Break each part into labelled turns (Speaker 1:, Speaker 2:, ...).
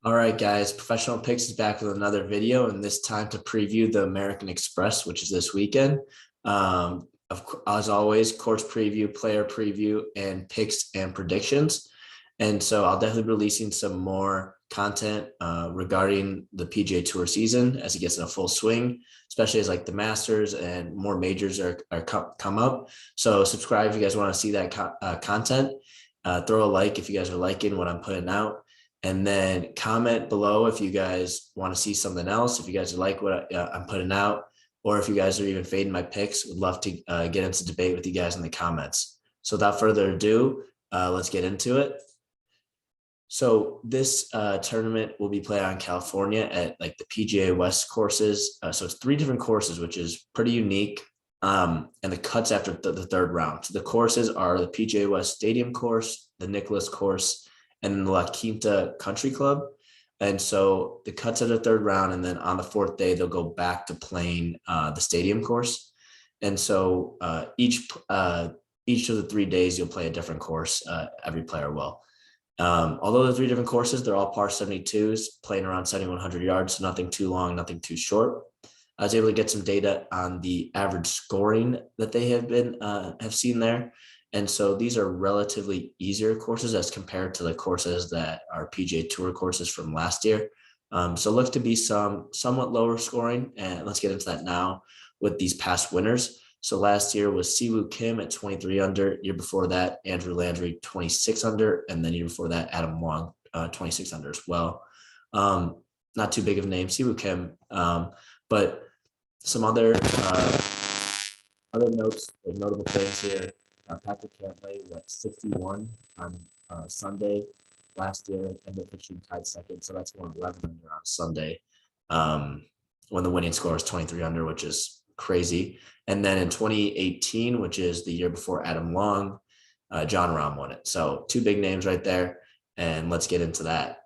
Speaker 1: All right, guys, Professional Picks is back with another video, and this time to preview the American Express, which is this weekend. As always, course preview, player preview, and picks and predictions. And so I'll definitely be releasing some more content regarding the PGA Tour season as it gets in a full swing, especially as like the Masters and more majors are come up. So subscribe if you guys want to see that content. Throw a like if you guys are liking what I'm putting out. And then comment below if you guys want to see something else, if you guys like what I'm putting out, or if you guys are even fading my picks. Would love to get into debate with you guys in the comments. So without further ado, let's get into it. So this tournament will be played on California at like the PGA West courses. So it's 3 different courses, which is pretty unique. And the cuts after the third round. So the courses are the PGA West Stadium course, the Nicklaus course, and the La Quinta Country Club. And so the cuts at the third round, and then on the 4th day, they'll go back to playing the stadium course. And so each of the 3 days, you'll play a different course. Every player will. Although the 3 different courses, they're all par 72s, playing around 7,100 yards, so nothing too long, nothing too short. I was able to get some data on the average scoring that they have seen there. And so these are relatively easier courses as compared to the courses that are PGA Tour courses from last year. So look to be somewhat lower scoring. And let's get into that now with these past winners. So last year was Siwoo Kim at 23 under. Year before that, Andrew Landry, 26 under. And then year before that, Adam Wong, 26 under as well. Not too big of a name, Siwoo Kim. But some other notes, like notable things here. Patrick Cantlay went 61 on Sunday last year, and the pitching tied second. So that's going 11 under on Sunday when the winning score is 23 under, which is crazy. And then in 2018, which is the year before Adam Long, Jon Rahm won it. So 2 big names right there. And let's get into that.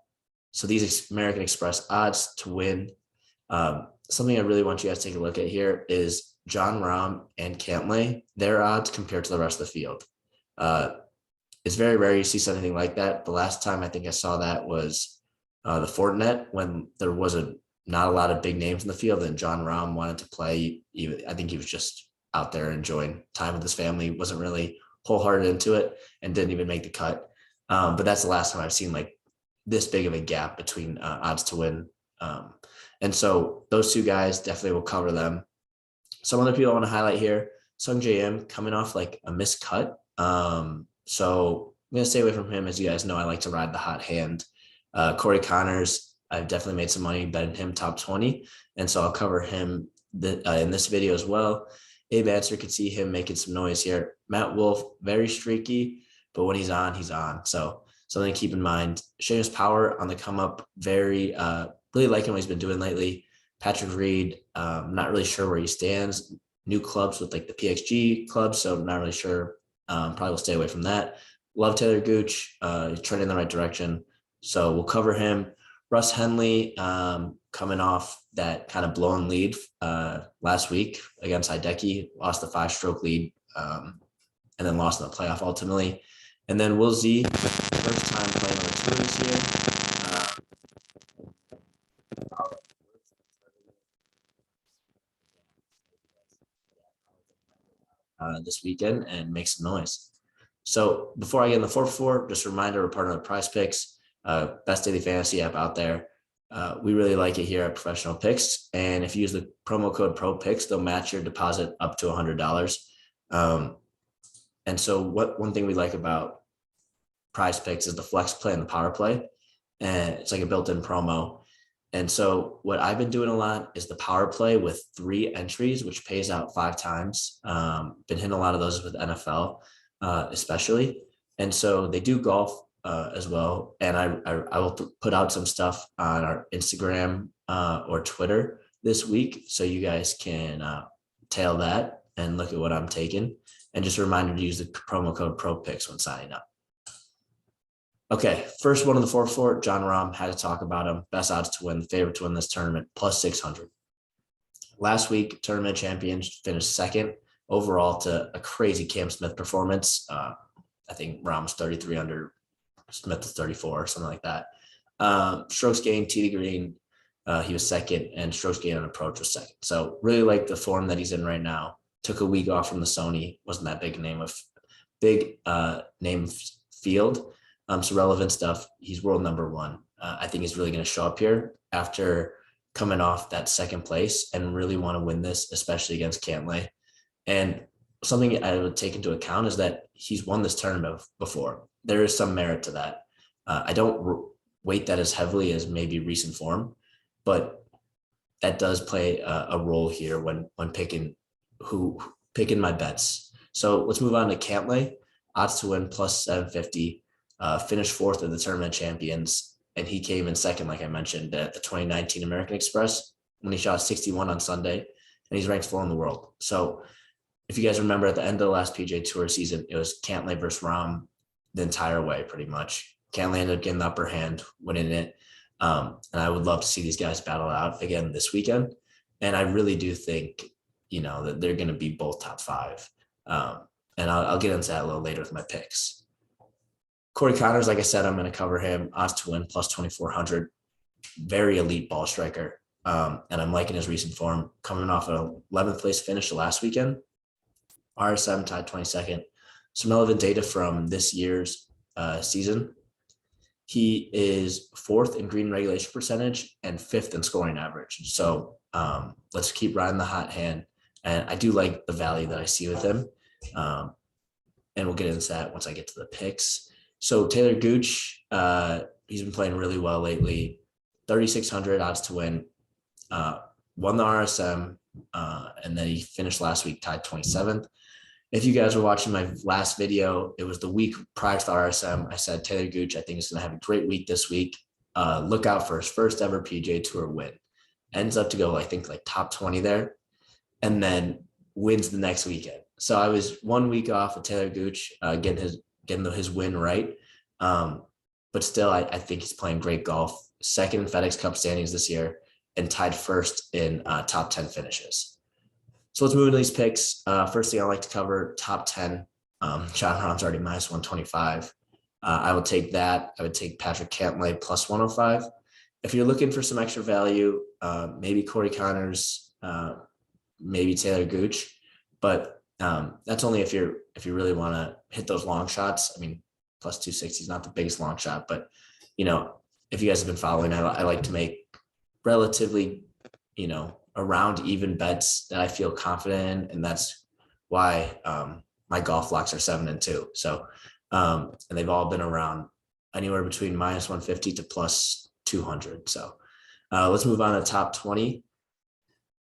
Speaker 1: So these American Express odds to win. Something I really want you guys to take a look at here is Jon Rahm and Cantlay, their odds compared to the rest of the field. It's very rare you see something like that. The last time I think I saw that was the Fortinet, when there was not a lot of big names in the field, and Jon Rahm wanted to play. I think he was just out there enjoying time with his family, wasn't really wholehearted into it, and didn't even make the cut. But that's the last time I've seen like this big of a gap between odds to win. And so those 2 guys, definitely will cover them. Some other people I want to highlight here, Sungjae Im coming off like a missed cut. So I'm going to stay away from him. As you guys know, I like to ride the hot hand. Corey Connors, I've definitely made some money betting him top 20. And so I'll cover him in this video as well. Abe Ancer, could see him making some noise here. Matt Wolff, very streaky, but when he's on, he's on. So something to keep in mind. Seamus Power on the come up, very really liking what he's been doing lately. Patrick Reed, not really sure where he stands. New clubs with like the PXG club, so not really sure. Probably will stay away from that. Love Taylor Gooch, trending in the right direction, so we'll cover him. Russ Henley, coming off that kind of blown lead last week against Hideki, lost the 5-stroke lead, and then lost in the playoff ultimately. And then Will Z, first time playing on the tour this year. This weekend and make some noise. So before I get in the 4-4, just a reminder, we're part of the Prize Picks, best daily fantasy app out there. We really like it here at Professional Picks. And if you use the promo code ProPicks, they'll match your deposit up to $100. And so one thing we like about Prize Picks is the flex play and the power play. And it's like a built-in promo. And so what I've been doing a lot is the power play with 3 entries, which pays out 5 times. Been hitting a lot of those with NFL, especially. And so they do golf as well. And I will put out some stuff on our Instagram or Twitter this week, so you guys can tail that and look at what I'm taking. And just a reminder to use the promo code ProPicks when signing up. Okay, first one of the 4-4, Jon Rahm, had to talk about him. Best odds to win, favorite to win this tournament, plus 600. Last week, tournament champions finished second overall to a crazy Cam Smith performance. I think Rahm's 33 under, Smith is 34 or something like that. Strokes gained, tee to green, he was second, and strokes gained on approach was second. So really like the form that he's in right now. Took a week off from the Sony, wasn't that big name field. So relevant stuff. He's world number one. I think he's really going to show up here after coming off that second place and really want to win this, especially against Cantlay. And something I would take into account is that he's won this tournament before. There is some merit to that. I don't weight that as heavily as maybe recent form, but that does play a role here when picking my bets. So let's move on to Cantlay. Odds to win plus 750. Finished fourth of the Tournament Champions, and he came in second, like I mentioned, at the 2019 American Express when he shot 61 on Sunday, and he's ranked 4 in the world. So if you guys remember, at the end of the last PGA Tour season, it was Cantlay versus Rahm the entire way, pretty much. Cantlay ended up getting the upper hand, winning it. And I would love to see these guys battle out again this weekend. And I really do think, that they're going to be both top 5. And I'll get into that a little later with my picks. Corey Conners, like I said, I'm going to cover him. Odds to win plus 2,400. Very elite ball striker. And I'm liking his recent form, coming off an 11th place finish last weekend. RSM tied 22nd. Some relevant data from this year's season. He is 4th in green regulation percentage and 5th in scoring average. So let's keep riding the hot hand. And I do like the value that I see with him. And we'll get into that once I get to the picks. So Taylor Gooch, he's been playing really well lately. 3,600 odds to win. Won the RSM, and then he finished last week tied 27th. If you guys were watching my last video, it was the week prior to the RSM. I said Taylor Gooch, I think, is going to have a great week this week. Look out for his first ever PGA Tour win. Ends up to go, I think, like top 20 there, and then wins the next weekend. So I was 1 week off of Taylor Gooch, getting his win right. But still, I think he's playing great golf. Second in FedEx Cup standings this year and tied first in top 10 finishes. So let's move into these picks. First thing I like to cover, top 10. Jon Rahm's already minus 125. I will take that. I would take Patrick Cantlay plus 105. If you're looking for some extra value, maybe Corey Conners, maybe Taylor Gooch, but that's only if you really want to hit those long shots. I mean, plus 260 is not the biggest long shot, but if you guys have been following, I like to make relatively, around even bets that I feel confident in, and that's why my golf locks are 7-2. So, and they've all been around anywhere between minus 150 to plus 200. So, let's move on to top 20.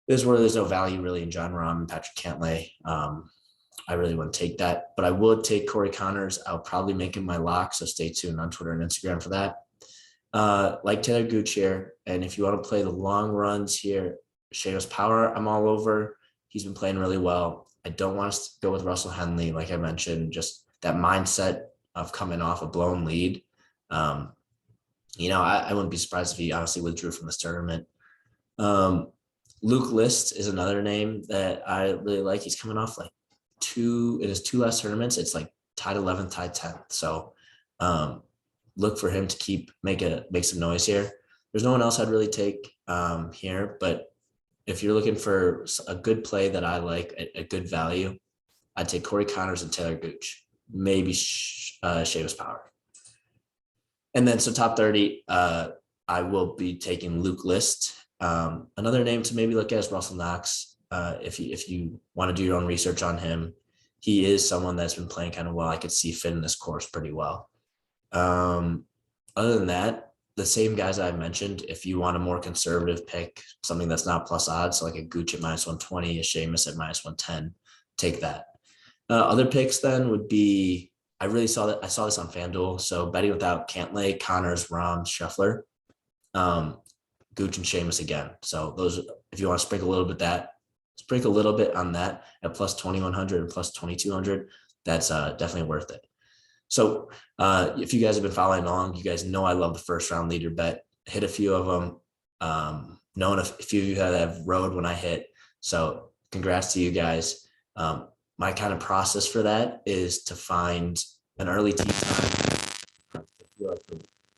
Speaker 1: This is where there's no value really in Jon Rahm and Patrick Cantlay. I really want to take that, but I would take Corey Conners. I'll probably make him my lock, so stay tuned on Twitter and Instagram for that. Like Taylor Gooch here, and if you want to play the long runs here, Seamus Power, I'm all over. He's been playing really well. I don't want to go with Russell Henley, like I mentioned, just that mindset of coming off a blown lead. I wouldn't be surprised if he honestly withdrew from this tournament. Luke List is another name that I really like. He's coming off like in his 2 last tournaments. It's like tied 11th, tied 10th. So look for him to make some noise here. There's no one else I'd really take here, but if you're looking for a good play that I like, a good value, I'd take Corey Conners and Taylor Gooch, maybe Seamus Power. And then so top 30, I will be taking Luke List. Another name to maybe look at is Russell Knox. If you want to do your own research on him, he is someone that's been playing kind of well. I could see fit in this course pretty well. Other than that, the same guys I mentioned, if you want a more conservative pick, something that's not plus odds, so like a Gooch at minus 120, a Seamus at minus 110, take that. Other picks then would be, I saw this on FanDuel. So betting without Cantlay, Conners, Rahm, Scheffler, Gooch and Seamus again. So those, if you want to sprinkle a little bit on that at plus 2,100 and plus 2,200, that's definitely worth it. So if you guys have been following along, you guys know I love the first round leader bet. Hit a few of them. Knowing a few of you have rode when I hit. So congrats to you guys. My kind of process for that is to find an early tee time.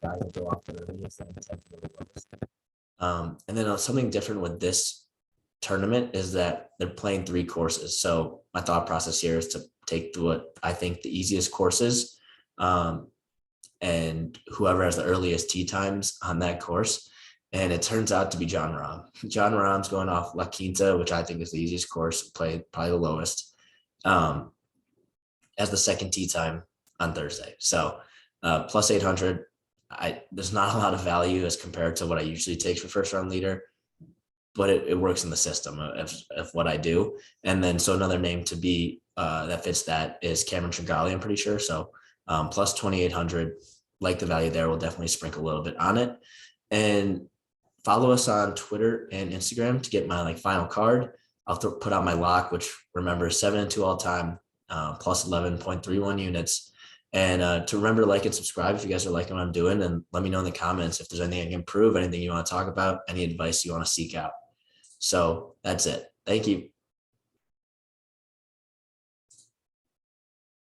Speaker 1: guy will go off the earliest and 10th will go lowest. And then something different with this tournament is that they're playing 3 courses. So my thought process here is to take what I think the easiest courses, and whoever has the earliest tee times on that course. And it turns out to be John Rahm. John Rahm's going off La Quinta, which I think is the easiest course, played probably the lowest, as the second tee time on Thursday. So plus 800. There's not a lot of value as compared to what I usually take for first round leader, but it works in the system of what I do. And then so another name to be that fits that is Cameron Tringale, I'm pretty sure. So plus 2,800, like the value there. We'll definitely sprinkle a little bit on it. And follow us on Twitter and Instagram to get my final card. I'll put out my lock, which remember 7-2 all time, plus 11.31 units. And to remember, like and subscribe if you guys are liking what I'm doing, and let me know in the comments if there's anything I can improve, anything you want to talk about, any advice you want to seek out. So that's it. Thank you.